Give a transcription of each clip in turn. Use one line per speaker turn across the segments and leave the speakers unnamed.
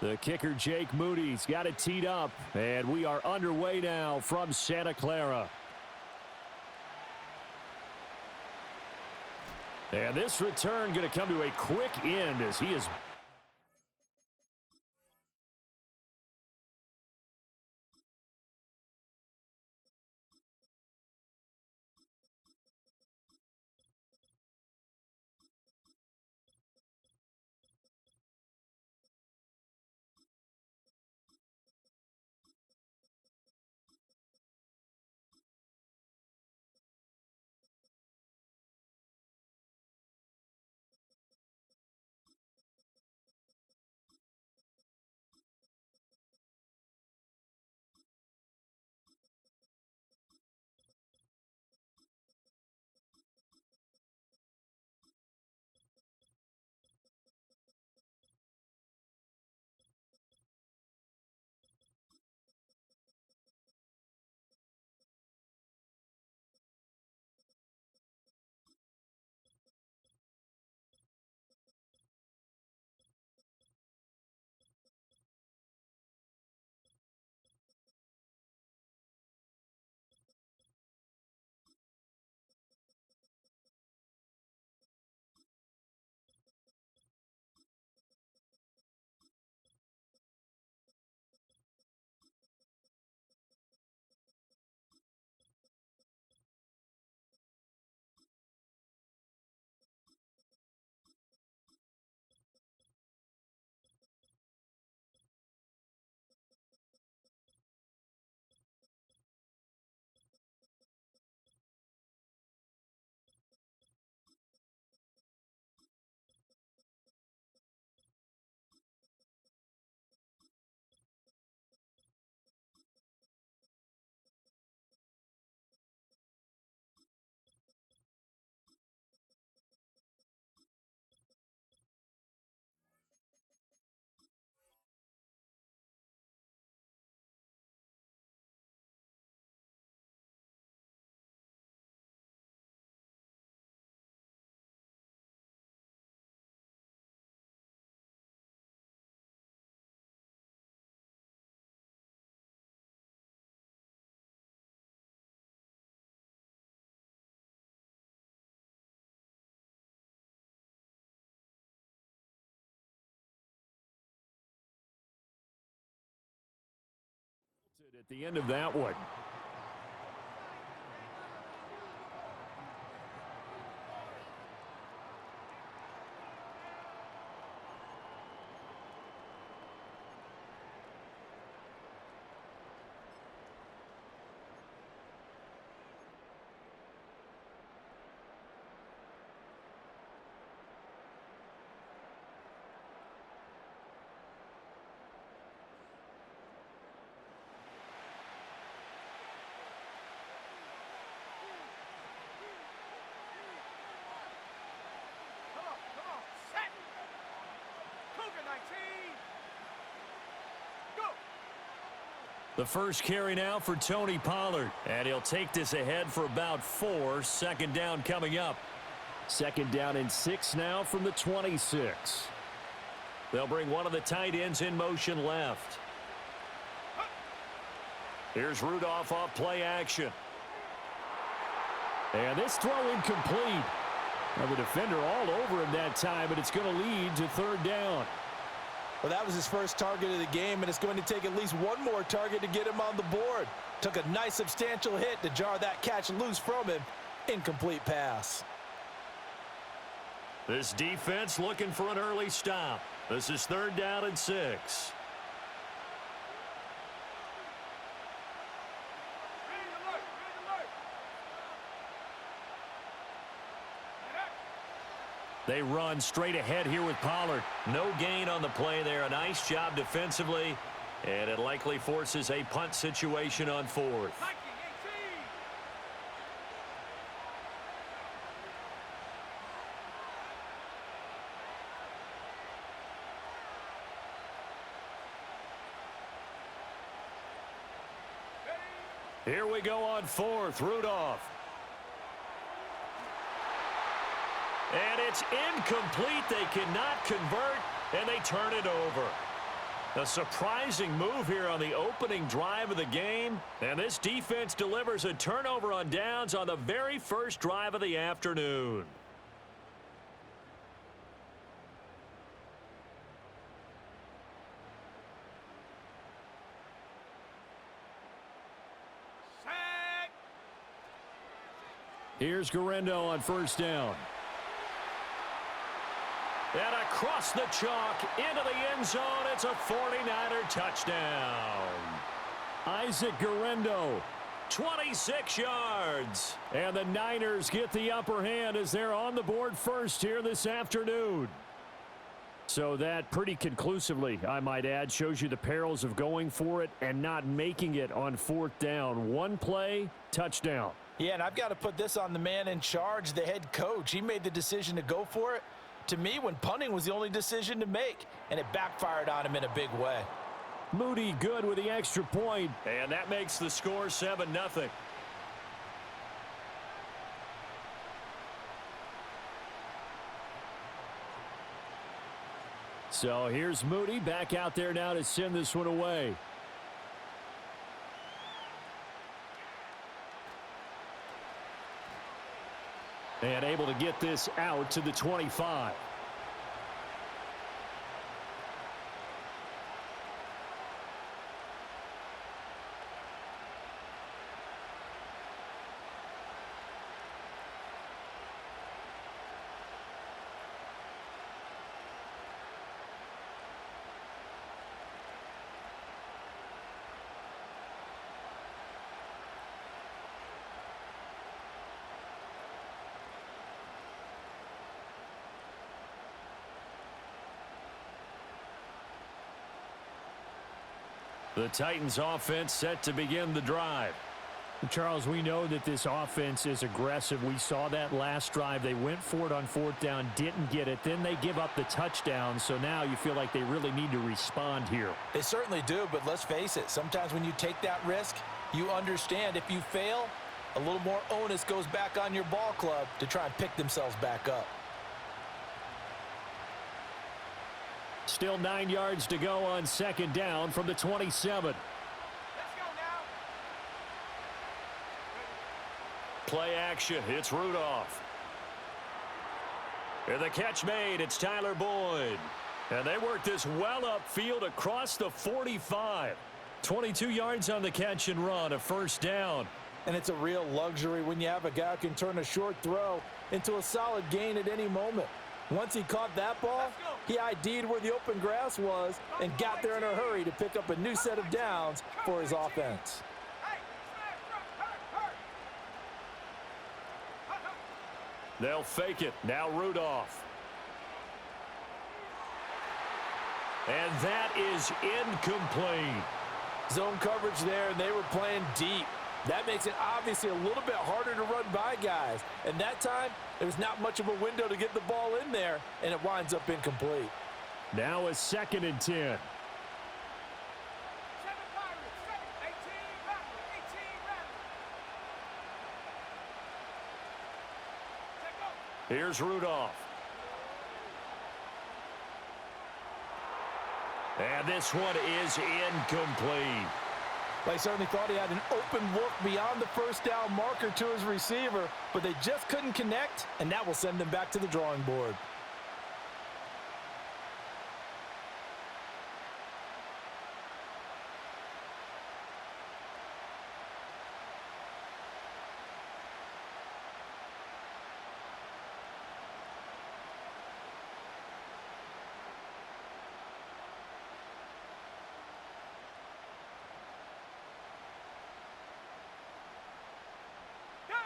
The kicker, Jake Moody's got it teed up, and we are underway now from Santa Clara. And this return going to come to a quick end as he is... At the end of that one. The first carry now for Tony Pollard. And he'll take this ahead for about 4. Second down coming up. Second down and 6 now from the 26. They'll bring one of the tight ends in motion left. Here's Rudolph off play action. And this throw incomplete. Now the defender all over him that time, but it's going to lead to third down.
Well, that was his first target of the game, and it's going to take at least one more target to get him on the board. Took a nice substantial hit to jar that catch loose from him. Incomplete pass.
This defense looking for an early stop. This is third down and 6. They run straight ahead here with Pollard. No gain on the play there. A nice job defensively. And it likely forces a punt situation on 4th. Here we go on 4th. Rudolph. And it's incomplete. They cannot convert, and they turn it over. A surprising move here on the opening drive of the game. And this defense delivers a turnover on downs on the very first drive of the afternoon. Here's Garendo on first down. And across the chalk, into the end zone, it's a 49er touchdown. Isaac Garendo, 26 yards. And the Niners get the upper hand as they're on the board first here this afternoon. So that pretty conclusively, I might add, shows you the perils of going for it and not making it on fourth down. One play, touchdown.
Yeah, and I've got to put this on the man in charge, the head coach. He made the decision to go for it. To me, when punting was the only decision to make, and it backfired on him in a big way.
Moody good with the extra point, and that makes the score 7-0. So here's Moody back out there now to send this one away. And able to get this out to the 25. The Titans offense set to begin the drive.
Charles, we know that this offense is aggressive. We saw that last drive. They went for it on fourth down, didn't get it. Then they give up the touchdown. So now you feel like they really need to respond here.
They certainly do, but let's face it. Sometimes when you take that risk, you understand if you fail, a little more onus goes back on your ball club to try and pick themselves back up.
Still 9 yards to go on second down from the 27.
Let's go now.
Play action. It's Rudolph. And the catch made. It's Tyler Boyd. And they work this well upfield across the 45. 22 yards on the catch and run, a first down.
And it's a real luxury when you have a guy who can turn a short throw into a solid gain at any moment. Once he caught that ball, he ID'd where the open grass was and got there in a hurry to pick up a new set of downs for his offense.
They'll fake it. Now Rudolph. And that is incomplete.
Zone coverage there, and they were playing deep. That makes it obviously a little bit harder to run by guys. And that time, there's not much of a window to get the ball in there, and it winds up incomplete.
Now a 2nd and 10. Here's Rudolph. And this one is incomplete.
They certainly thought he had an open look beyond the first down marker to his receiver, but they just couldn't connect, and that will send them back to the drawing board.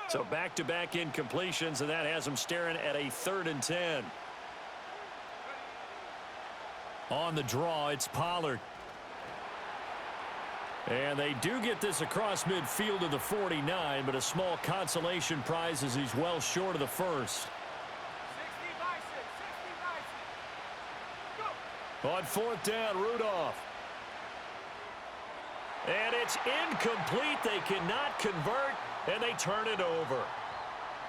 So back-to-back incompletions, and that has them staring at a 3rd and 10. On the draw, it's Pollard. And they do get this across midfield to the 49, but a small consolation prize as he's well short of the first.
60 by 6.
On fourth down, Rudolph. And it's incomplete. They cannot convert, and they turn it over.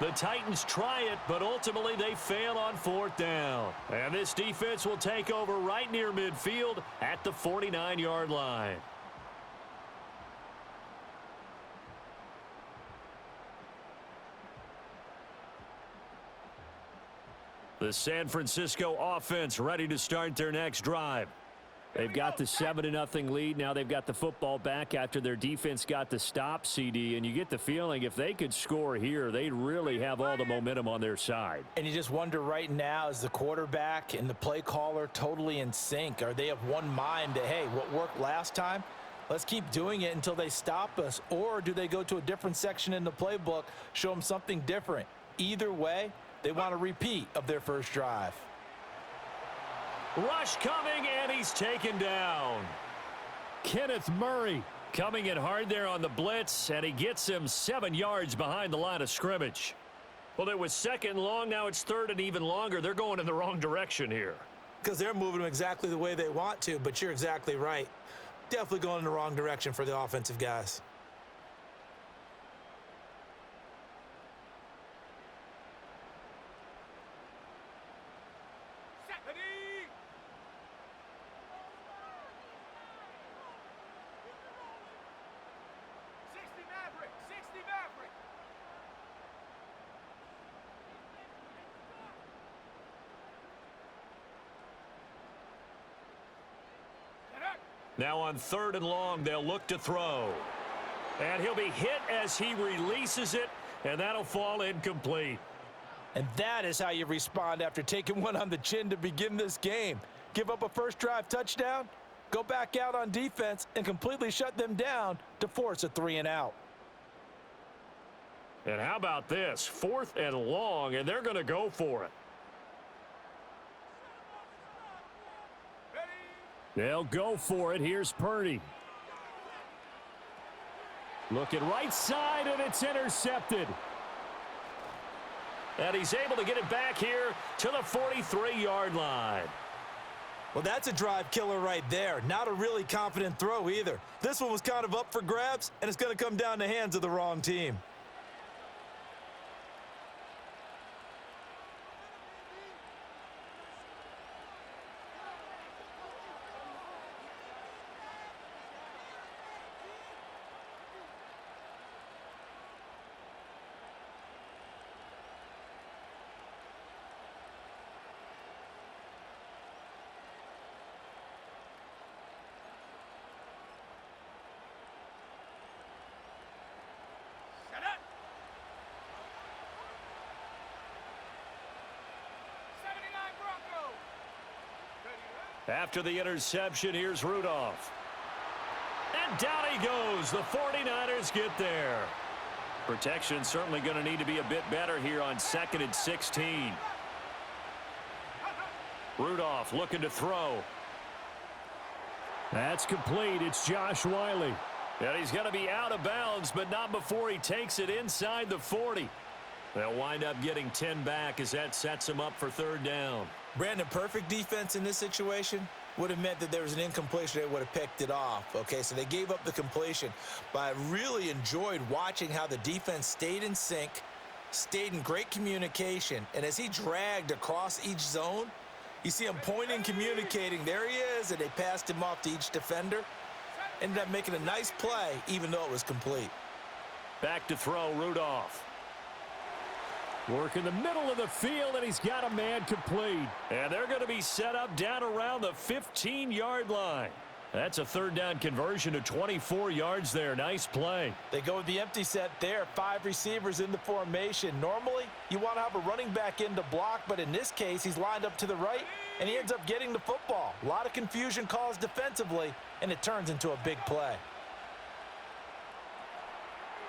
The Titans try it, but ultimately they fail on 4th down. And this defense will take over right near midfield at the 49-yard line. The San Francisco offense ready to start their next drive. They've got the 7-0 lead. Now they've got the football back after their defense got the stop, CD. And you get the feeling if they could score here, they'd really have all the momentum on their side.
And you just wonder right now, is the quarterback and the play caller totally in sync? Are they of one mind that, hey, what worked last time, let's keep doing it until they stop us? Or do they go to a different section in the playbook, show them something different? Either way, they want a repeat of their first drive.
Rush coming, and he's taken down. Kenneth Murray coming in hard there on the blitz, and he gets him 7 yards behind the line of scrimmage. Well, it was 2nd and long. Now it's 3rd and even longer. They're going in the wrong direction here.
Because they're moving them exactly the way they want to, but you're exactly right. Definitely going in the wrong direction for the offensive guys.
Now on 3rd and long, they'll look to throw. And he'll be hit as he releases it, and that'll fall incomplete.
And that is how you respond after taking one on the chin to begin this game. Give up a first drive touchdown, go back out on defense, and completely shut them down to force a 3-and-out.
And how about this? 4th and long, and they're going to go for it. They'll go for it. Here's Purdy. Looking right side, and it's intercepted. And he's able to get it back here to the 43-yard line.
Well, that's a drive killer right there. Not a really confident throw either. This one was kind of up for grabs, and it's going to come down the hands of the wrong team.
After the interception, here's Rudolph. And down he goes. The 49ers get there. Protection certainly going to need to be a bit better here on 2nd and 16. Rudolph looking to throw.
That's complete. It's Josh Wiley.
And he's going to be out of bounds, but not before he takes it inside the 40. They'll wind up getting 10 back as that sets him up for 3rd down.
Brandon, perfect defense in this situation would have meant that there was an incompletion. They would have picked it off. Okay, so they gave up the completion. But I really enjoyed watching how the defense stayed in sync, stayed in great communication. And as he dragged across each zone, you see him pointing, communicating. There he is, and they passed him off to each defender. Ended up making a nice play, even though it was complete.
Back to throw, Rudolph.
Work in the middle of the field, and he's got a man complete.
And they're going to be set up down around the 15-yard line. That's a 3rd down conversion to 24 yards there. Nice play.
They go with the empty set there. 5 receivers in the formation. Normally, you want to have a running back in to block, but in this case, he's lined up to the right, and he ends up getting the football. A lot of confusion caused defensively, and it turns into a big play.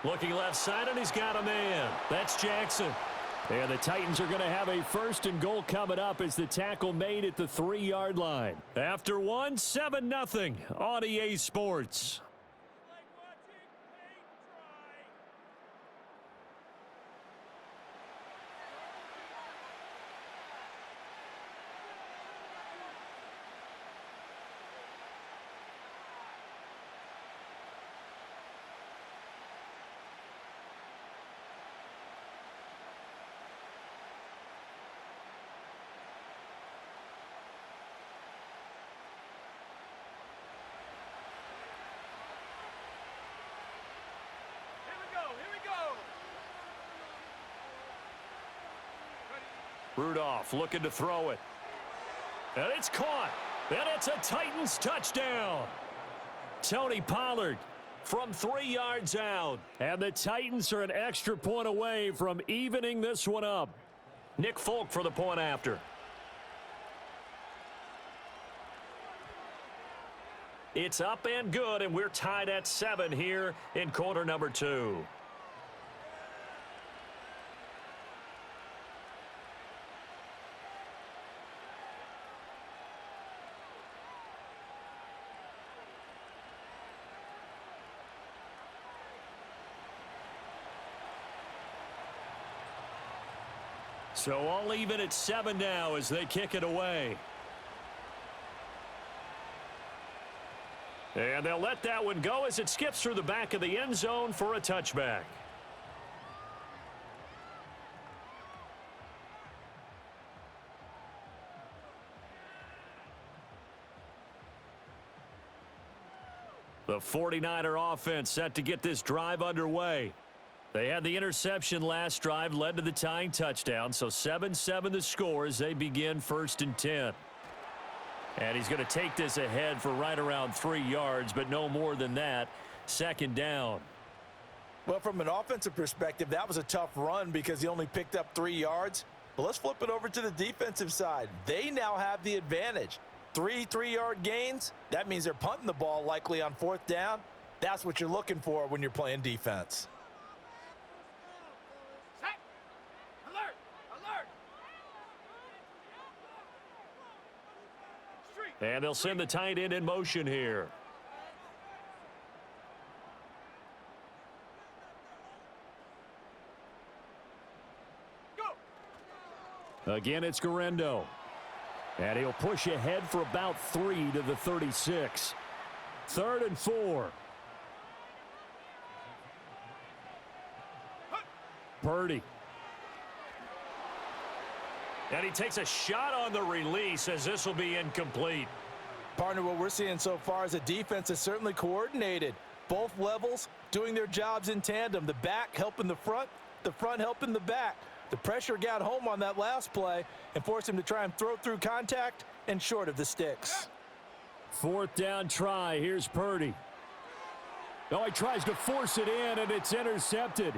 Looking left side, and he's got a man. That's Jackson.
And the Titans are going to have a 1st and goal coming up as the tackle made at the 3-yard line.
After one, 7-0 on EA Sports. Rudolph looking to throw it. And it's caught. And it's a Titans touchdown. Tony Pollard from 3 yards out. And the Titans are an extra point away from evening this one up. Nick Folk for the point after. It's up and good, and we're tied at 7 here in quarter number 2. So all even at 7 now as they kick it away. And they'll let that one go as it skips through the back of the end zone for a touchback. The 49er offense set to get this drive underway. They had the interception last drive, led to the tying touchdown, so 7-7 the score as they begin 1st and 10. And he's going to take this ahead for right around 3 yards, but no more than that. 2nd down.
Well, from an offensive perspective, that was a tough run because he only picked up 3 yards. But let's flip it over to the defensive side. They now have the advantage. 3 3-yard gains, that means they're punting the ball likely on 4th down. That's what you're looking for when you're playing defense.
And they'll send the tight end in motion here. Go. Again, it's Garendo. And he'll push ahead for about 3 to the 36. 3rd and 4. Purdy. And he takes a shot on the release as this will be incomplete.
Partner, what we're seeing so far is the defense is certainly coordinated. Both levels doing their jobs in tandem. The back helping the front helping the back. The pressure got home on that last play and forced him to try and throw through contact and short of the sticks.
4th down try. Here's Purdy. Oh, he tries to force it in, and it's intercepted.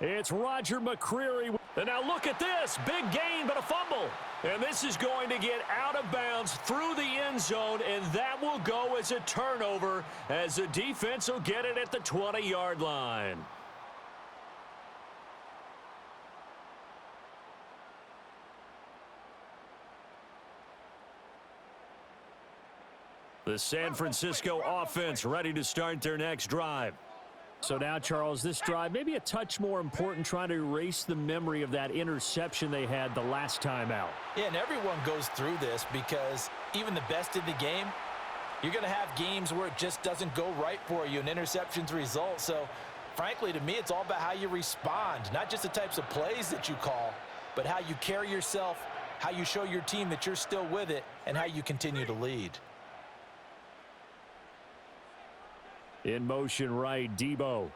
It's Roger McCreary. And now look at this. Big gain, but a fumble. And this is going to get out of bounds through the end zone, and that will go as a turnover as the defense will get it at the 20-yard line. The San Francisco offense ready to start their next drive.
So now, Charles, this drive maybe a touch more important, trying to erase the memory of that interception they had the last time out.
Yeah, and everyone goes through this because even the best in the game, you're going to have games where it just doesn't go right for you, and interceptions result. So, frankly, to me, it's all about how you respond, not just the types of plays that you call, but how you carry yourself, how you show your team that you're still with it, and how you continue to lead.
In motion right, Debo.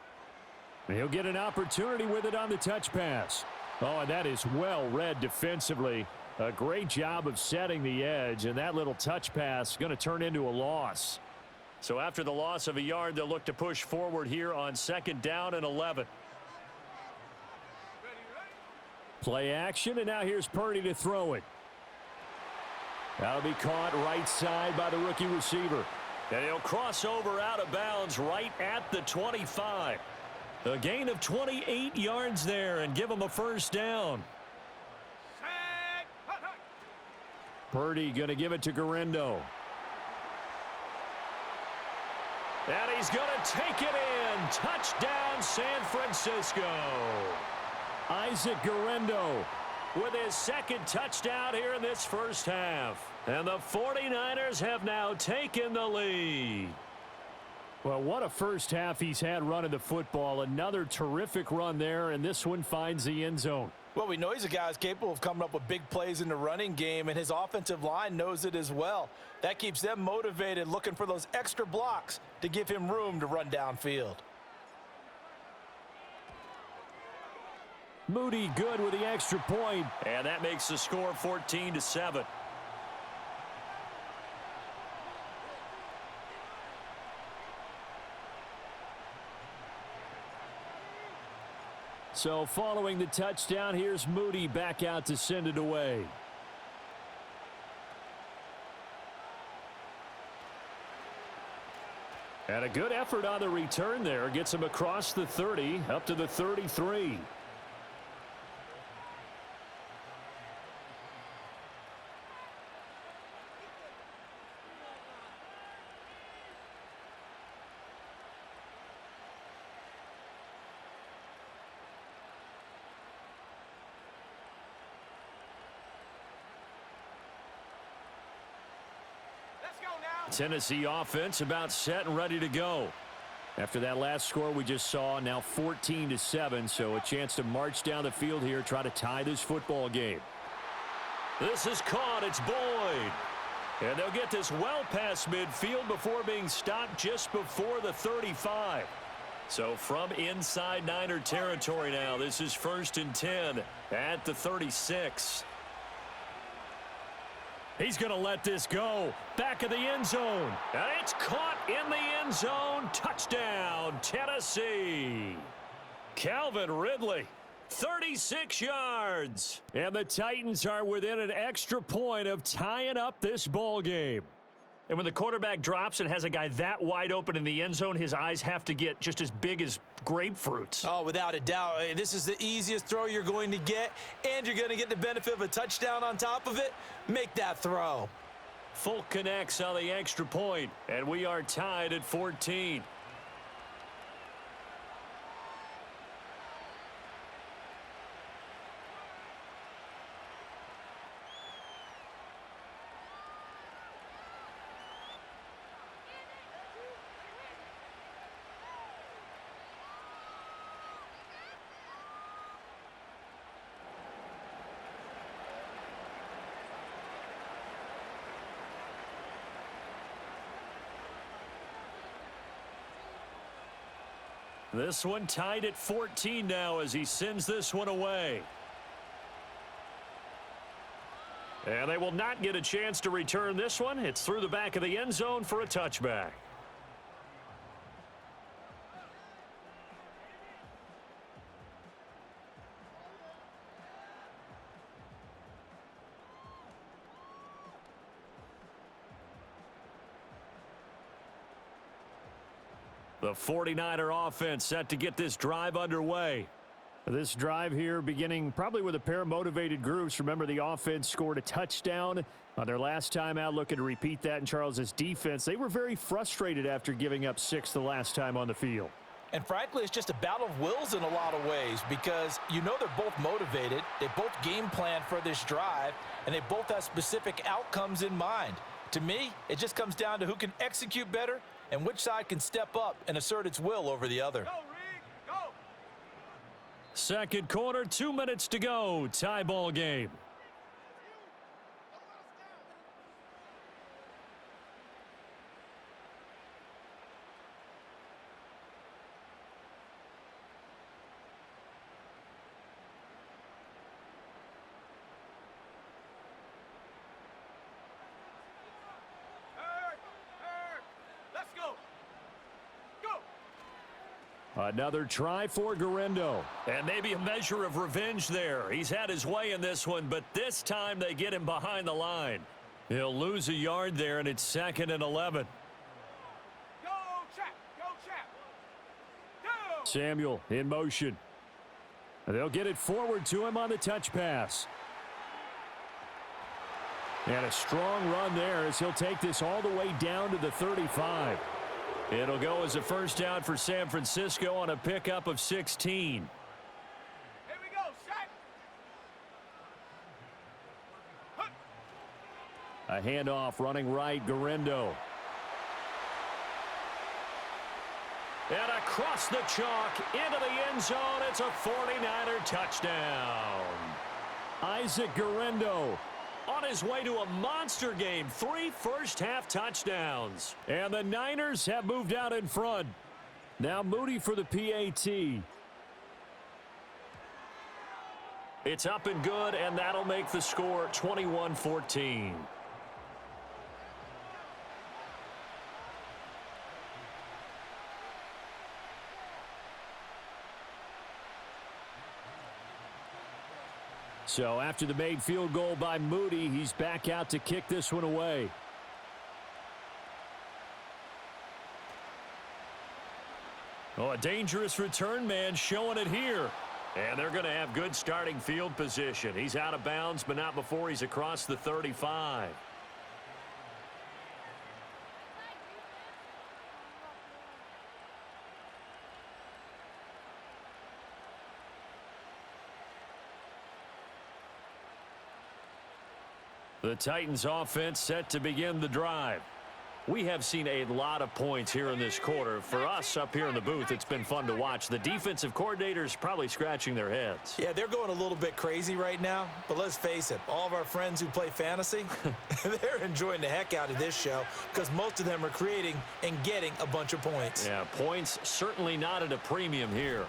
He'll get an opportunity with it on the touch pass. Oh, and that is well read defensively. A great job of setting the edge, and that little touch pass going to turn into a loss. So after the loss of a yard, they'll look to push forward here on 2nd down and 11. Play action, and now here's Purdy to throw it. That'll be caught right side by the rookie receiver. And he'll cross over out of bounds right at the 25. A gain of 28 yards there and give him a 1st down. Purdy going to give it to Garendo. And he's going to take it in. Touchdown, San Francisco. Isaac Garendo with his 2nd touchdown here in this first half. And the 49ers have now taken the lead.
Well, what a first half he's had running the football. Another terrific run there, and this one finds the end zone.
Well, we know he's a guy who's capable of coming up with big plays in the running game, and his offensive line knows it as well. That keeps them motivated, looking for those extra blocks to give him room to run downfield.
Moody good with the extra point. And that makes the score 14-7. So following the touchdown, here's Moody back out to send it away. And a good effort on the return there. Gets him across the 30, up to the 33. Tennessee offense about set and ready to go. After that last score we just saw, now 14-7, so a chance to march down the field here, try to tie this football game. This is caught. It's Boyd. And they'll get this well past midfield before being stopped just before the 35. So from inside Niner territory now, this is 1st and 10 at the 36. He's going to let this go. Back of the end zone. And it's caught in the end zone. Touchdown, Tennessee. Calvin Ridley, 36 yards. And the Titans are within an extra point of tying up this ball game. And when the quarterback drops and has a guy that wide open in the end zone, his eyes have to get just as big as grapefruits.
Oh, without a doubt. This is the easiest throw you're going to get, and you're going to get the benefit of a touchdown on top of it. Make that throw.
Folk connects on the extra point, and we are tied at 14. This one tied at 14 now as he sends this one away. And they will not get a chance to return this one. It's through the back of the end zone for a touchback. The 49er offense set to get this drive underway.
This drive here beginning probably with a pair of motivated groups. Remember, the offense scored a touchdown on their last time out, looking to repeat that in Charles's defense. They were very frustrated after giving up 6 the last time on the field.
And frankly, it's just a battle of wills in a lot of ways because you know they're both motivated. They both game plan for this drive, and they both have specific outcomes in mind. To me, it just comes down to who can execute better and which side can step up and assert its will over the other.
Go, Reed, go.
Second quarter, 2 minutes to go. Tie ball game. Another try for Guerrero. And maybe a measure of revenge there. He's had his way in this one, but this time they get him behind the line. He'll lose a yard there, and it's 2nd and 11.
Go, Chap. Go, Chap. Go.
Samuel in motion. They'll get it forward to him on the touch pass. And a strong run there as he'll take this all the way down to the 35. It'll go as a first down for San Francisco on a pickup of 16.
Here we go, sack.
A handoff running right, Guerrero. And across the chalk into the end zone, it's a 49er touchdown. Isaac Guerrero on his way to a monster game. 3 first-half touchdowns. And the Niners have moved out in front. Now Moody for the PAT. It's up and good, and that'll make the score 21-14.
So after the made field goal by Moody, he's back out to kick this one away.
Oh, a dangerous return man showing it here. And they're going to have good starting field position. He's out of bounds, but not before he's across the 35. The Titans offense set to begin the drive. We have seen a lot of points here in this quarter. For us up here in the booth, it's been fun to watch. The defensive coordinators probably scratching their heads.
Yeah, they're going a little bit crazy right now, but let's face it, all of our friends who play fantasy, they're enjoying the heck out of this show because most of them are creating and getting a bunch of points.
Yeah, points certainly not at a premium here.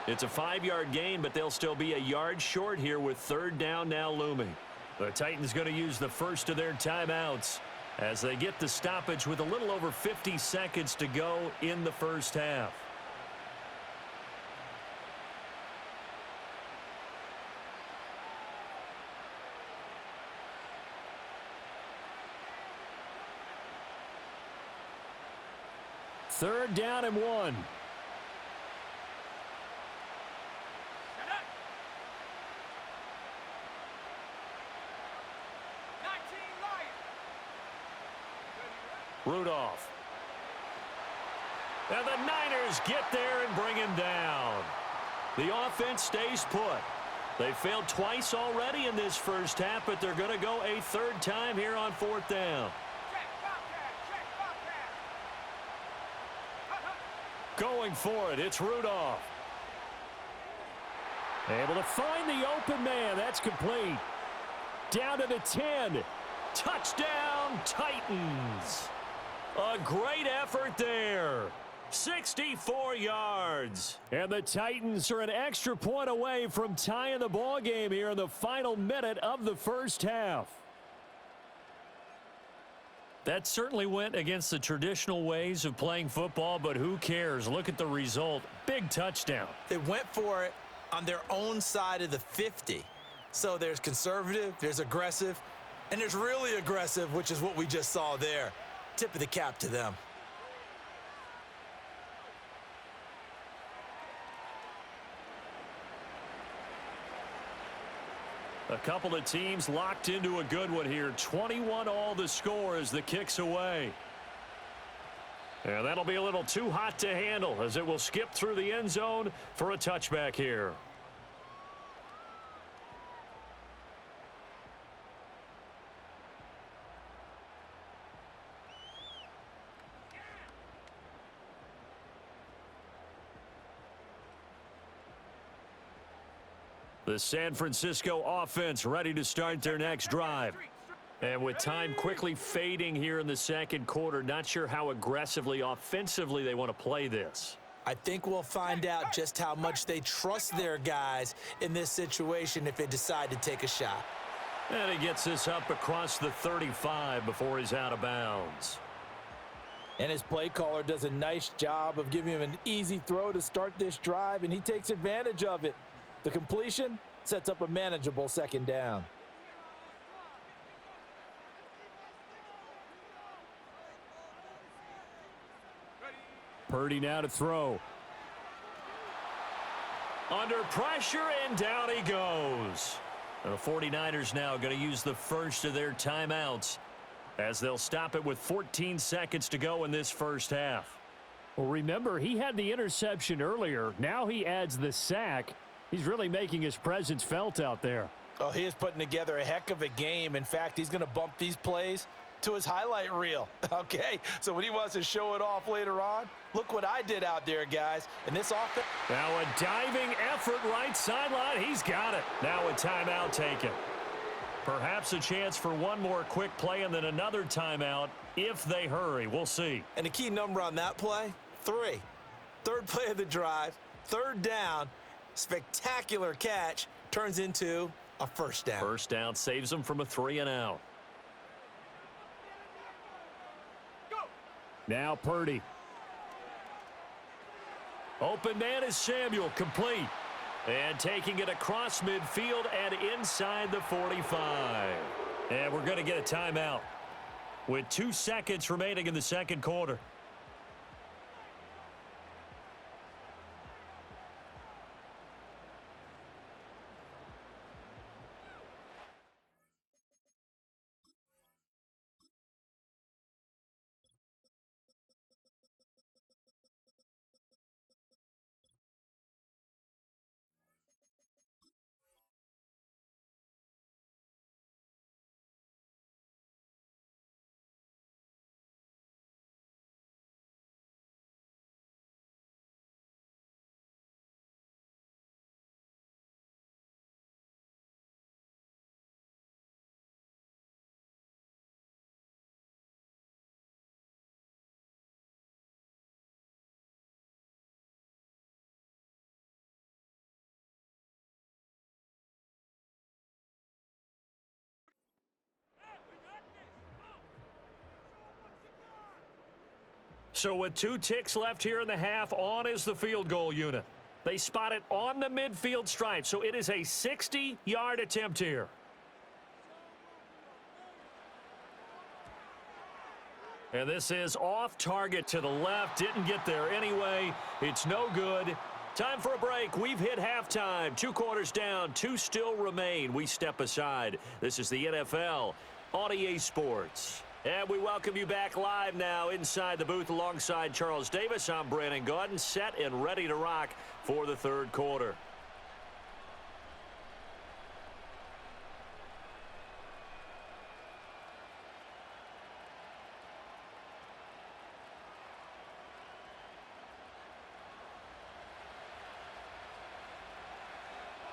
It's a 5-yard gain, but they'll still be a yard short here with third down now looming. The Titans going to use the first of their timeouts as they get the stoppage with a little over 50 seconds to go in the first half.
Third down and 1.
Rudolph. And the Niners get there and bring him down. The offense stays put. They failed twice already in this first half, but they're going to go a third time here on fourth down. Going for it, it's Rudolph.
Able to find the open man. That's complete. Down to the 10.
Touchdown, Titans. A great effort there. 64 yards.
And the Titans are an extra point away from tying the ball game here in the final minute of the first half.
That certainly went against the traditional ways of playing football, but who cares? Look at the result. Big touchdown.
They went for it on their own side of the 50. So there's conservative, there's aggressive, and there's really aggressive, which is what we just saw there. Tip of the cap to them.
A couple of teams locked into a good one here. 21 all the score as the kick's away. And that'll be a little too hot to handle as it will skip through the end zone for a touchback here. The San Francisco offense ready to start their next drive. And with time quickly fading here in the second quarter, not sure how aggressively, offensively they want to play this.
I think we'll find out just how much they trust their guys in this situation if they decide to take a shot.
And he gets this up across the 35 before he's out of bounds.
And his play caller does a nice job of giving him an easy throw to start this drive, and he takes advantage of it. The completion sets up a manageable second down.
Purdy now to throw.
Under pressure, and down he goes. And the 49ers now going to use the first of their timeouts as they'll stop it with 14 seconds to go in this first half.
Well, remember, he had the interception earlier. Now he adds the sack. He's really making his presence felt out there.
Oh, he is putting together a heck of a game. In fact, he's going to bump these plays to his highlight reel, okay? So when he wants to show it off later on, look what I did out there, guys. And this offense.
Now a diving effort right sideline. He's got it. Now a timeout taken. Perhaps a chance for one more quick play and then another timeout if they hurry. We'll see.
And the key number on that play, 3. Third play of the drive, third down, spectacular catch, turns into a first down.
First down saves them from a 3-and-out.
Now Purdy.
Open man is Samuel, complete. And taking it across midfield and inside the 45. And we're going to get a timeout with 2 seconds remaining in the second quarter. So with 2 ticks left here in the half, on is the field goal unit. They spot it on the midfield stripe, so it is a 60-yard attempt here. And this is off target to the left. Didn't get there anyway. It's no good. Time for a break. We've hit halftime. 2 quarters down. 2 still remain. We step aside. This is the NFL on EA Sports. And we welcome you back live now inside the booth alongside Charles Davis. I'm Brandon Gaudin, set and ready to rock for the third quarter.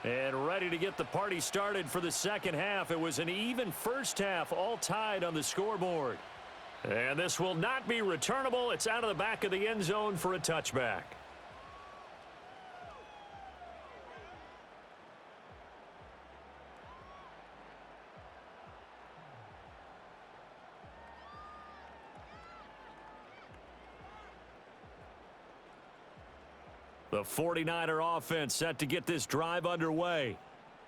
And ready to get the party started for the second half. It was an even first half, all tied on the scoreboard. And this will not be returnable. It's out of the back of the end zone for a touchback. The 49er offense set to get this drive underway.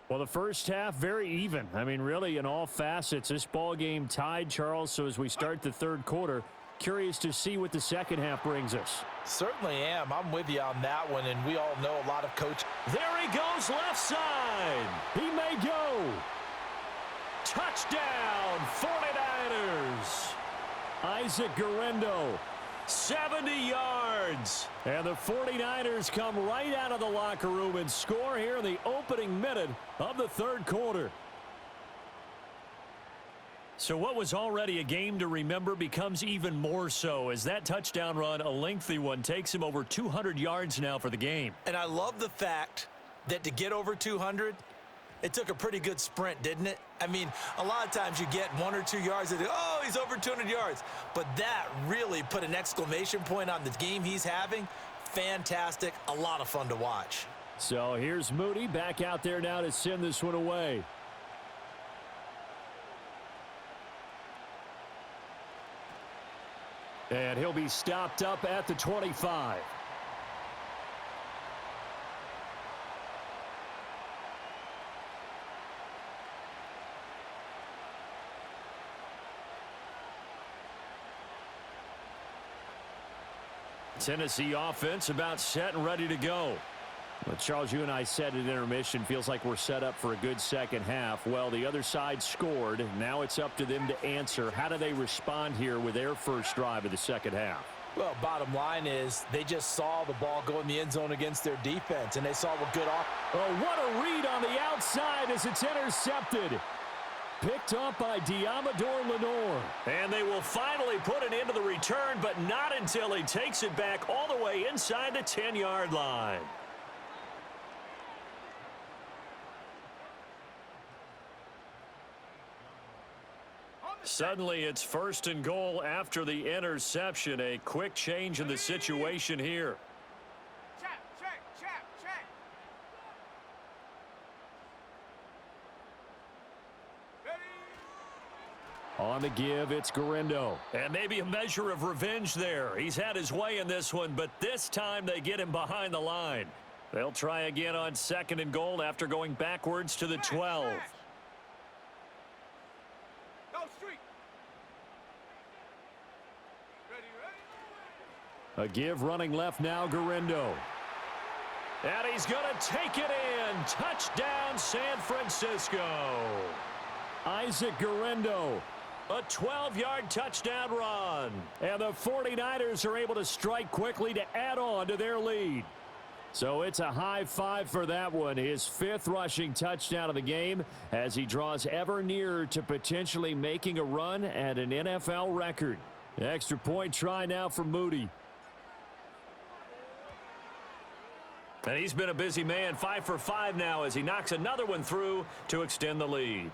Well, the first half, very even. I mean, really, in all facets, this ball game tied, Charles. So as we start the third quarter, curious to see what the second half brings us.
Certainly am. I'm with you on that one, and we all know a lot of coaches.
There he goes, left side.
He may go.
Touchdown, 49ers.
Isaac Guerrero.
70 yards.
And the 49ers come right out of the locker room and score here in the opening minute of the third quarter.
So what was already a game to remember becomes even more so as that touchdown run, a lengthy one, takes him over 200 yards now for the game.
And I love the fact that to get over 200, it took a pretty good sprint, didn't it? I mean, a lot of times you get 1 or 2 yards and, oh, he's over 200 yards. But that really put an exclamation point on the game he's having. Fantastic. A lot of fun to watch.
So here's Moody back out there now to send this one away. And he'll be stopped up at the 25.
Tennessee offense about set and ready to go.
Well, Charles, you and I said at intermission, feels like we're set up for a good second half. Well, the other side scored. Now it's up to them to answer. How do they respond here with their first drive of the second half?
Well, bottom line is they just saw the ball go in the end zone against their defense, and they saw what good off.
Oh, what a read on the outside as it's intercepted. Picked up by Diamador Lenore.
And they will finally put an end to the return, but not until he takes it back all the way inside the 10-yard line. Suddenly, it's first and goal after the interception. A quick change in the situation here.
Check.
On the give, it's Garindo. And maybe a measure of revenge there. He's had his way in this one, but this time they get him behind the line. They'll try again on 2nd and goal after going backwards to the 12.
Go street. Ready.
A give running left now, Garindo. And he's going to take it in. Touchdown, San Francisco. Isaac Garindo. A 12-yard touchdown run. And the 49ers are able to strike quickly to add on to their lead. So it's a high five for that one. His 5th rushing touchdown of the game as he draws ever nearer to potentially making a run at an NFL record. Extra point try now for Moody. And he's been a busy man, 5 for 5 now as he knocks another one through to extend the lead.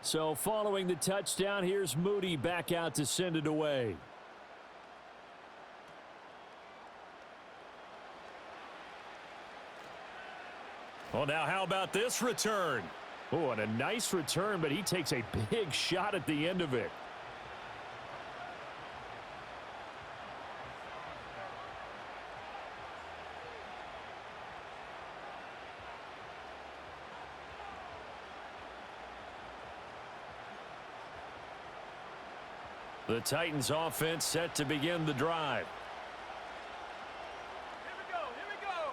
So following the touchdown, here's Moody back out to send it away. Well, now how about this return? Oh, and a nice return, but he takes a big shot at the end of it. The Titans offense set to begin the drive.
Here we go. Here we go.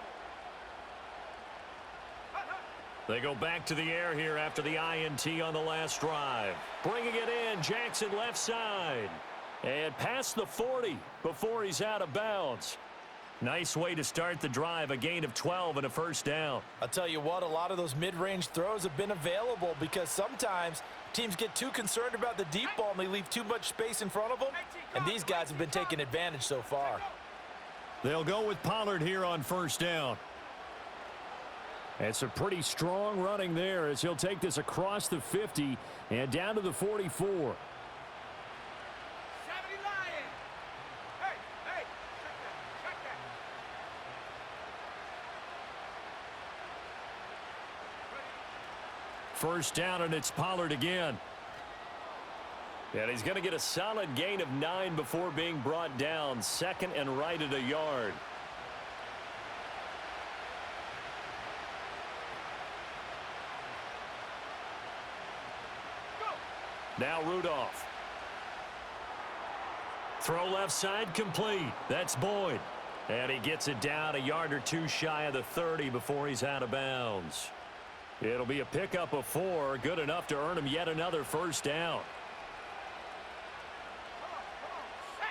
Hut, hut.
They go back to the air here after the INT on the last drive. Bringing it in, Jackson left side. And past the 40 before he's out of bounds. Nice way to start the drive, a gain of 12 and a first down.
I'll tell you what, a lot of those mid-range throws have been available because sometimes teams get too concerned about the deep ball and they leave too much space in front of them, and these guys have been taking advantage so far.
They'll go with Pollard here on first down. It's a pretty strong running there as he'll take this across the 50 and down to the 44.
70 Lion. Hey, hey. Check that.
First down, and it's Pollard again. And he's going to get a solid gain of 9 before being brought down. 2nd and right at a yard. Now Rudolph. Throw left side complete. That's Boyd. And he gets it down a yard or two shy of the 30 before he's out of bounds. It'll be a pickup of 4, good enough to earn him yet another first down.
Set.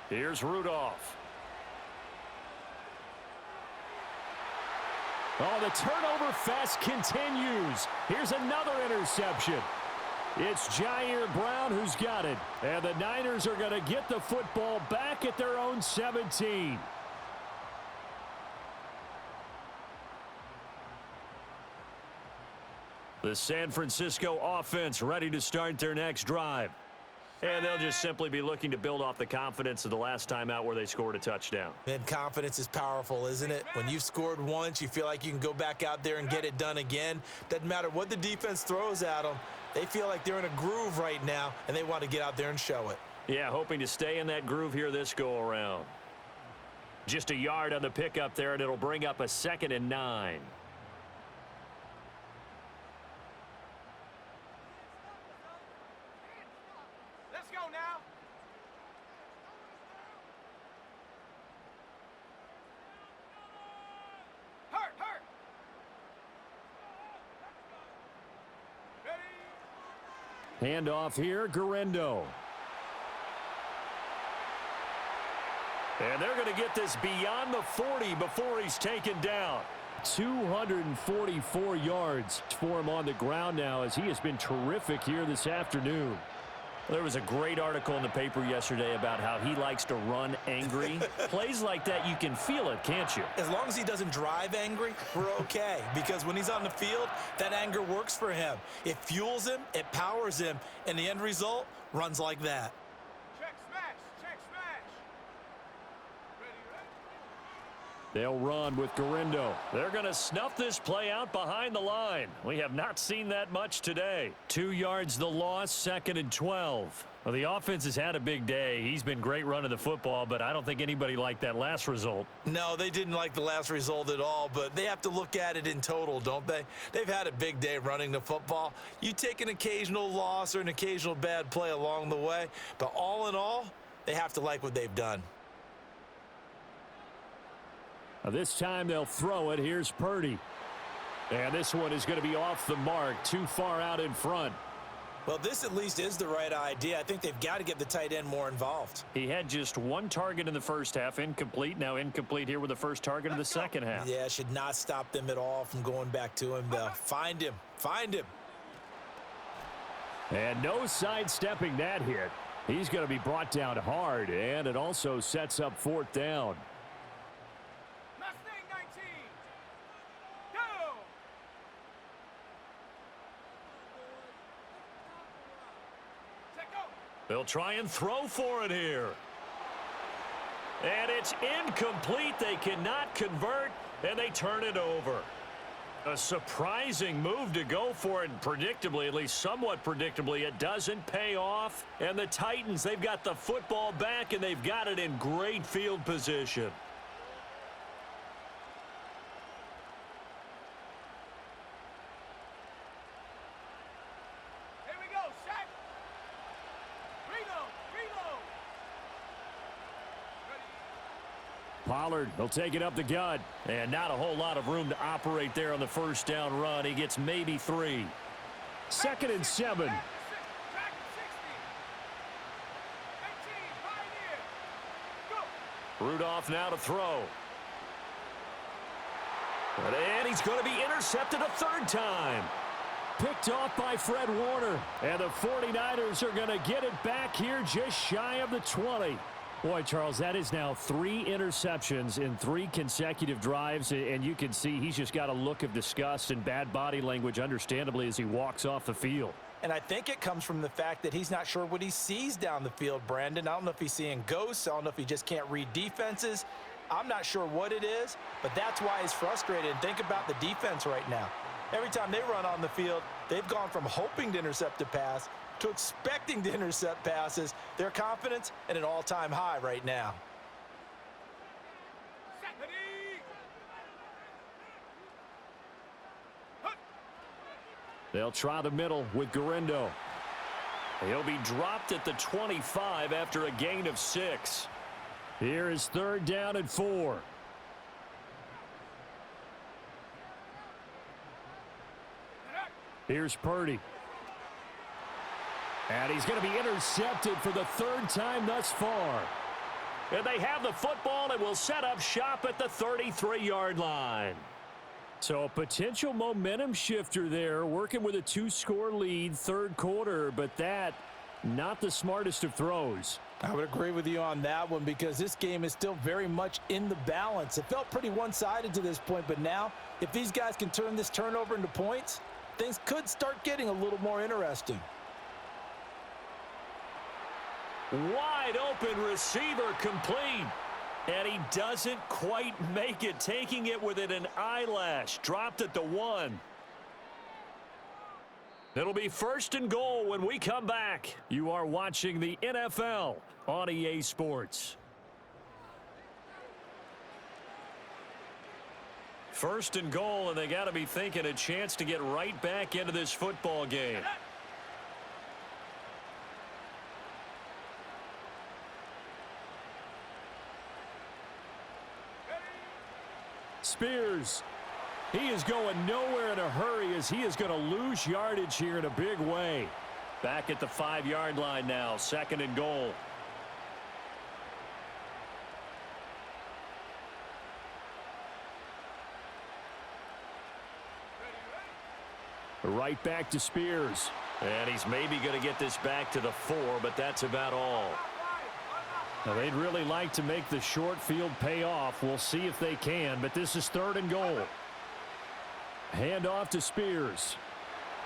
Here's Rudolph. Oh, the turnover fest continues. Here's another interception. It's Jair Brown who's got it. And the Niners are going to get the football back at their own 17. The San Francisco offense ready to start their next drive. And they'll just simply be looking to build off the confidence of the last time out where they scored a touchdown.
And confidence is powerful, isn't it? When you've scored once, you feel like you can go back out there and get it done again. Doesn't matter what the defense throws at them. They feel like they're in a groove right now, and they want to get out there and show it.
Yeah, hoping to stay in that groove here this go-around. Just a yard on the pickup there, and it'll bring up a 2nd and 9.
Let's go now. Hurt.
Handoff here, Guerrero. And they're going to get this beyond the 40 before he's taken down.
244 yards for him on the ground now as he has been terrific here this afternoon.
There was a great article in the paper yesterday about how he likes to run angry. Plays like that, you can feel it, can't you?
As long as he doesn't drive angry, we're okay. Because when he's on the field, that anger works for him. It fuels him, it powers him, and the end result runs like that.
Check smash. Check smash. Ready, ready.
They'll run with Guerrero. They're going to snuff this play out behind the line. We have not seen that much today. 2 yards the loss, 2nd and 12. Well, the offense has had a big day. He's been great running the football, but I don't think anybody liked that last result.
No, they didn't like the last result at all, but they have to look at it in total, don't they? They've had a big day running the football. You take an occasional loss or an occasional bad play along the way, but all in all, they have to like what they've done.
This time they'll throw it. Here's Purdy. And this one is going to be off the mark, too far out in front.
Well, this at least is the right idea. I think they've got to get the tight end more involved.
He had just 1 target in the first half, incomplete. Now incomplete here with the first target in the second half.
Yeah, should not stop them at all from going back to him, though. Find him. Find him.
And no sidestepping that hit. He's going to be brought down hard, and it also sets up 4th down.
Mustang 19. Go. Check go.
They'll try and throw for it here. And it's incomplete. They cannot convert, and they turn it over. A surprising move to go for it, predictably, at least somewhat predictably. It doesn't pay off. And the Titans, they've got the football back, and they've got it in great field position.
Here we go. Shaq. Reload. Reload. Ready.
Pollard, he'll take it up the gut.
And not a whole lot of room to operate there on the first down run. He gets maybe 3.
2nd and 7.
Track 60. 18. Pioneer. Go.
Rudolph now to throw. And he's going to be intercepted a 3rd time.
Picked off by Fred Warner. And the 49ers are going to get it back here just shy of the 20. Boy, Charles, that is now 3 interceptions in 3 consecutive drives, and you can see he's just got a look of disgust and bad body language, understandably, as he walks off the field.
And I think it comes from the fact that he's not sure what he sees down the field, Brandon. I don't know if he's seeing ghosts. I don't know if he just can't read defenses. I'm not sure what it is, but that's why he's frustrated. And think about the defense right now. Every time they run on the field, they've gone from hoping to intercept a pass to expecting to intercept passes. Their confidence at an all-time high right now.
They'll try the middle with Guerrero.
He'll be dropped at the 25 after a gain of 6.
Here is 3rd down and 4. Here's Purdy. And he's going to be intercepted for the 3rd time thus far.
And they have the football and will set up shop at the 33-yard line.
So a potential momentum shifter there, working with a 2-score lead, 3rd quarter, but that, not the smartest of throws.
I would agree with you on that one because this game is still very much in the balance. It felt pretty one-sided to this point, but now if these guys can turn this turnover into points, things could start getting a little more interesting.
Wide open receiver complete. And he doesn't quite make it, taking it within an eyelash. Dropped at the 1. It'll be 1st and goal when we come back. You are watching the NFL on EA Sports. 1st and goal, and they got to be thinking a chance to get right back into this football game.
Spears. He is going nowhere in a hurry as he is going to lose yardage here in a big way.
Back at the 5-yard line now, 2nd and goal.
Right back to Spears.
And he's maybe going to get this back to the 4, but that's about all.
Now, they'd really like to make the short field pay off. We'll see if they can, but this is 3rd and goal. Hand off to Spears.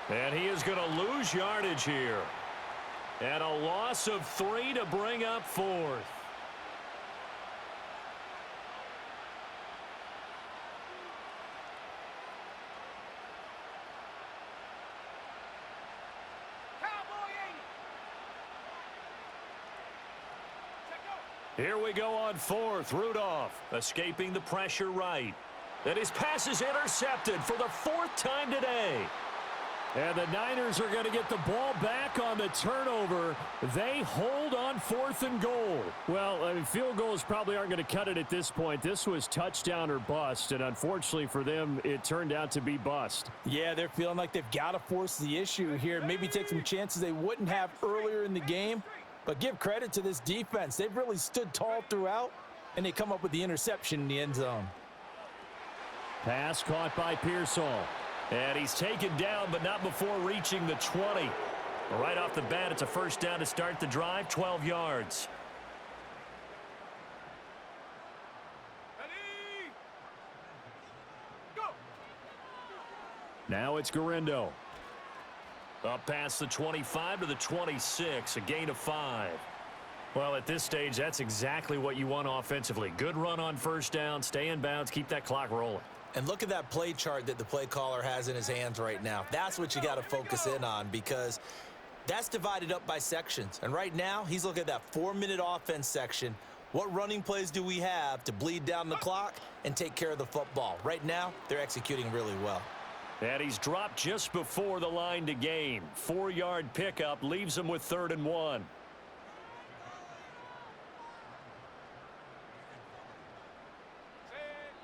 And he is going to lose yardage here. And a loss of 3 to bring up 4th. Here we go on 4th. Rudolph escaping the pressure right. And his pass is intercepted for the 4th time today.
And the Niners are going to get the ball back on the turnover. They hold on 4th and goal. Well, I mean, field goals probably aren't going to cut it at this point. This was touchdown or bust, and unfortunately for them, it turned out to be bust.
Yeah, they're feeling like they've got to force the issue here. Maybe take some chances they wouldn't have earlier in the game. But give credit to this defense. They've really stood tall throughout, and they come up with the interception in the end zone.
Pass caught by Pearsall.
And he's taken down, but not before reaching the 20. Right off the bat, it's a 1st down to start the drive, 12 yards.
Ready? Go.
Now it's Garindo.
Up past the 25 to the 26, a gain of 5. Well, at this stage, that's exactly what you want offensively. Good run on 1st down, stay in bounds, keep that clock rolling.
And look at that play chart that the play caller has in his hands right now. That's what you got to focus in on, because that's divided up by sections. And right now, he's looking at that 4-minute offense section. What running plays do we have to bleed down the clock and take care of the football? Right now, they're executing really well.
And he's dropped just before the line to gain. 4-yard pickup leaves him with 3rd and 1.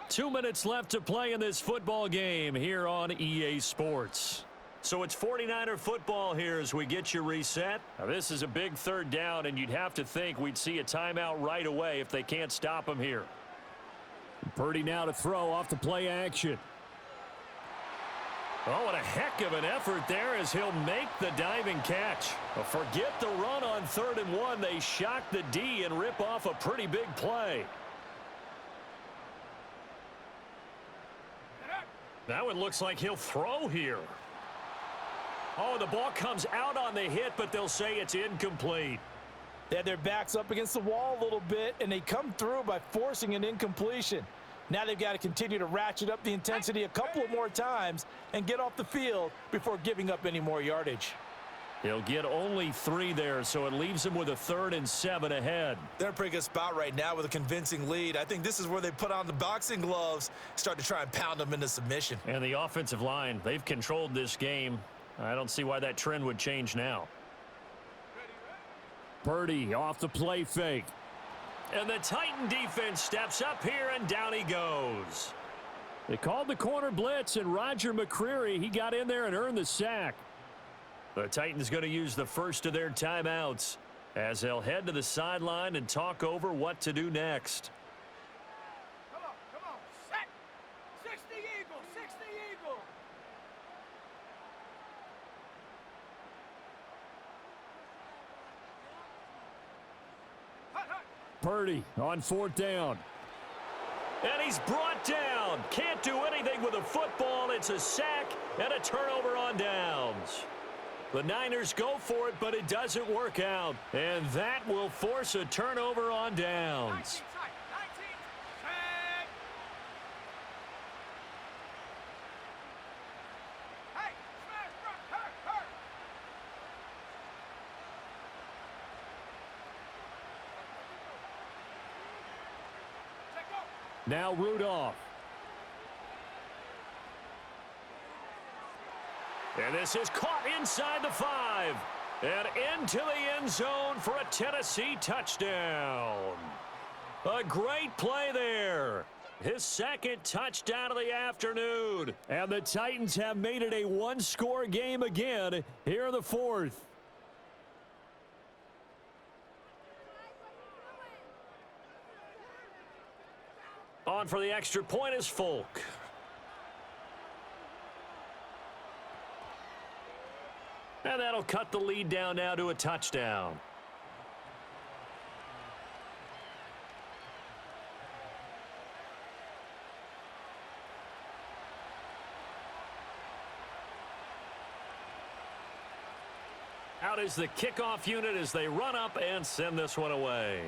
Two minutes left to play in this football game here on EA Sports. So it's 49er football here as we get you reset. Now, this is a big 3rd down, and you'd have to think we'd see a timeout right away if they can't stop him here.
Purdy now to throw off the play action.
Oh, what a heck of an effort there as he'll make the diving catch. Well, forget the run on 3rd and 1. They shock the D and rip off a pretty big play. That one looks like he'll throw here. Oh, the ball comes out on the hit, but they'll say it's incomplete.
They had their backs up against the wall a little bit, and they come through by forcing an incompletion. Now they've got to continue to ratchet up the intensity a couple of more times and get off the field before giving up any more yardage.
He'll get only 3 there, so it leaves him with a 3rd and 7 ahead.
They're in a pretty good spot right now with a convincing lead. I think this is where they put on the boxing gloves, start to try and pound them into submission.
And the offensive line, they've controlled this game. I don't see why that trend would change now.
Purdy off the play fake.
And the Titan defense steps up here, and down he goes.
They called the corner blitz, and Roger McCreary, he got in there and earned the sack.
The Titans going to use the first of their timeouts as they'll head to the sideline and talk over what to do next.
Come on, set. 60 Eagle, 60 Eagle. Hut, hut.
Purdy on 4th down.
And he's brought down. Can't do anything with the football. It's a sack and a turnover on downs. The Niners go for it, but it doesn't work out. And that will force a turnover on downs.
19 tight, 19. Set. Hey, smash front, hurt. Check go.
Now Rudolph.
And this is caught inside the 5. And into the end zone for a Tennessee touchdown. A great play there. His 2nd touchdown of the afternoon.
And the Titans have made it a 1-score game again here in the 4th.
On for the extra point is Folk. And that'll cut the lead down now to a touchdown. Out is the kickoff unit as they run up and send this one away.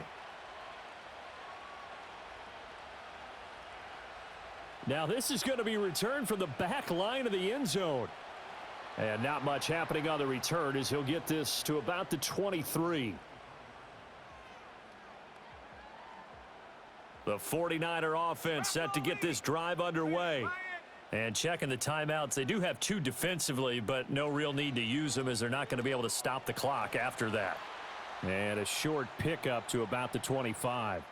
Now this is going to be returned from the back line of the end zone. And not much happening on the return as he'll get this to about the 23.
The 49er offense set to get this drive underway. And checking the timeouts, they do have 2 defensively, but no real need to use them as they're not going to be able to stop the clock after that.
And a short pickup to about the 25.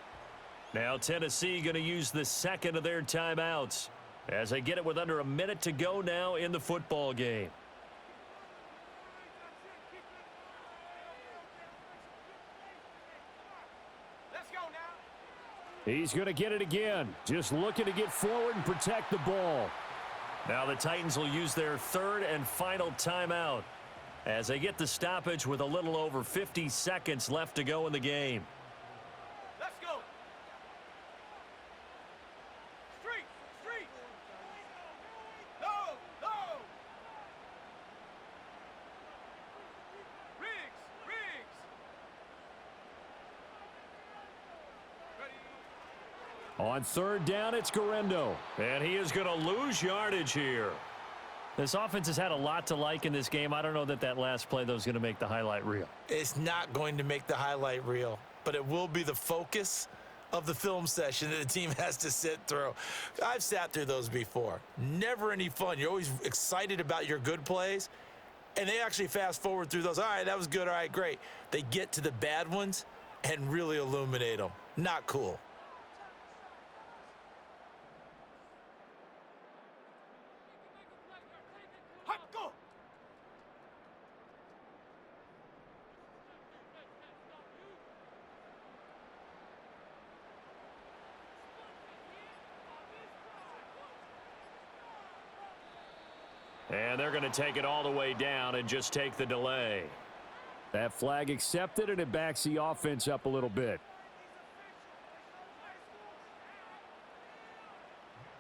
Now Tennessee going to use the second of their timeouts as they get it with under a minute to go now in the football game.
He's going to get it again. Just looking to get forward and protect the ball.
Now the Titans will use their third and final timeout as they get the stoppage with a little over 50 seconds left to go in the game.
Let's go. Street, street. No, no. Riggs. Ready.
On third down, it's Garendo.
And he is going to lose yardage here. This offense has had a lot to like in this game. I don't know that that last play, though, is going to make the highlight reel.
It's not going to make the highlight reel, but it will be the focus of the film session that the team has to sit through. I've sat through those before. Never any fun. You're always excited about your good plays, and they actually fast forward through those. All right, that was good. All right, great. They get to the bad ones and really illuminate them. Not cool.
Hot go.
And they're going to take it all the way down and just take the delay.
That flag accepted, and it backs the offense up a little bit.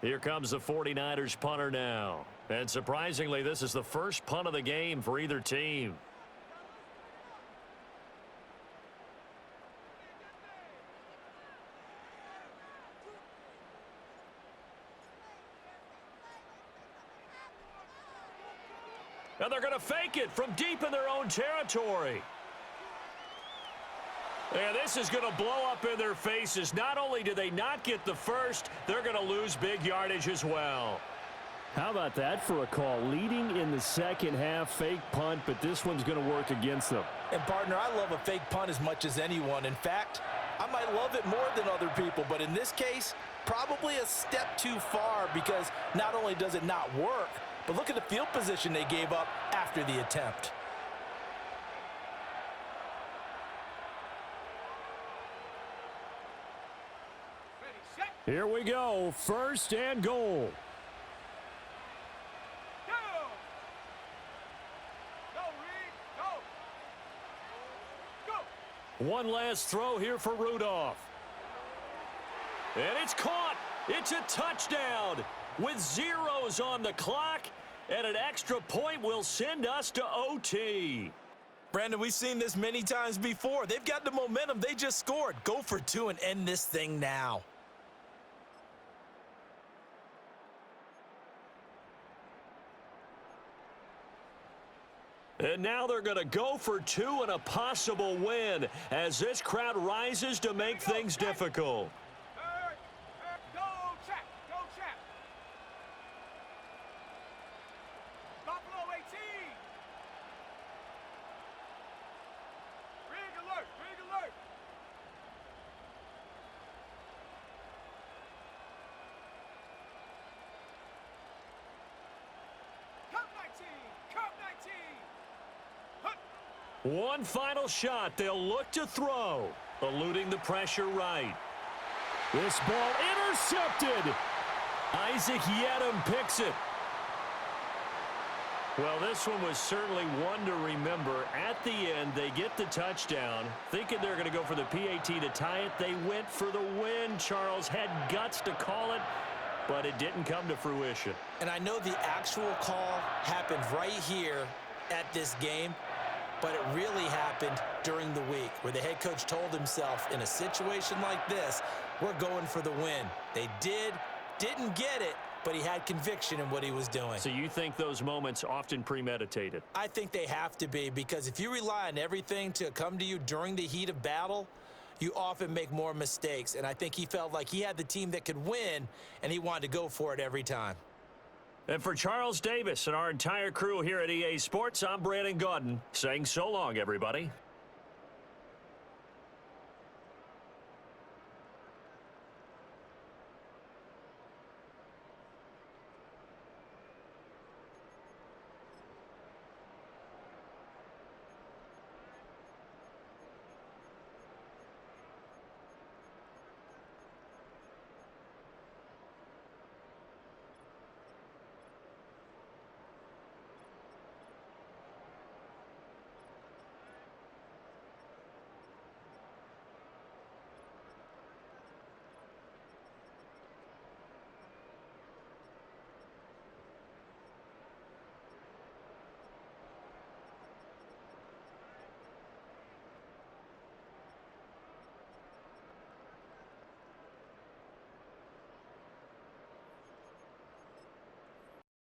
Here comes the 49ers punter now. And surprisingly, this is the first punt of the game for either team. And they're going to fake it from deep in their own territory. And this is going to blow up in their faces. Not only do they not get the first, they're going to lose big yardage as well.
How about that for a call? Leading in the second half, fake punt, but this one's going to work against them.
And, partner, I love a fake punt as much as anyone. In fact, I might love it more than other people, but in this case, probably a step too far because not only does it not work, but look at the field position they gave up after the attempt.
Ready, set,
Here we go, first and goal.
go. Go, Reed, go. Go.
One last throw here for Rudolph. And it's caught. It's a touchdown with zeros on the clock, and an extra point will send us to OT.
Brandon, we've seen this many times before. They've got the momentum. They just scored. Go for 2 and end this thing now.
And now they're going to go for 2 and a possible win as this crowd rises to make things difficult.
Go, check, go, check. Buffalo 18. Rig alert, rig alert. Cup 19, Cup 19.
One final shot. They'll look to throw, eluding the pressure right. This ball intercepted. Isaac Yedem picks it. Well, this one was certainly one to remember. At the end, they get the touchdown. Thinking they're going to go for the PAT to tie it. They went for the win. Charles had guts to call it, but it didn't come to fruition.
And I know the actual call happened right here at this game, but it really happened during the week where the head coach told himself, in a situation like this, we're going for the win. They didn't get it, but he had conviction in what he was doing.
So you think those moments often premeditated?
I think they have to be, because if you rely on everything to come to you during the heat of battle, you often make more mistakes. And I think he felt like he had the team that could win, and he wanted to go for it every time.
And for Charles Davis and our entire crew here at EA Sports, I'm Brandon Gaudin saying so long, everybody.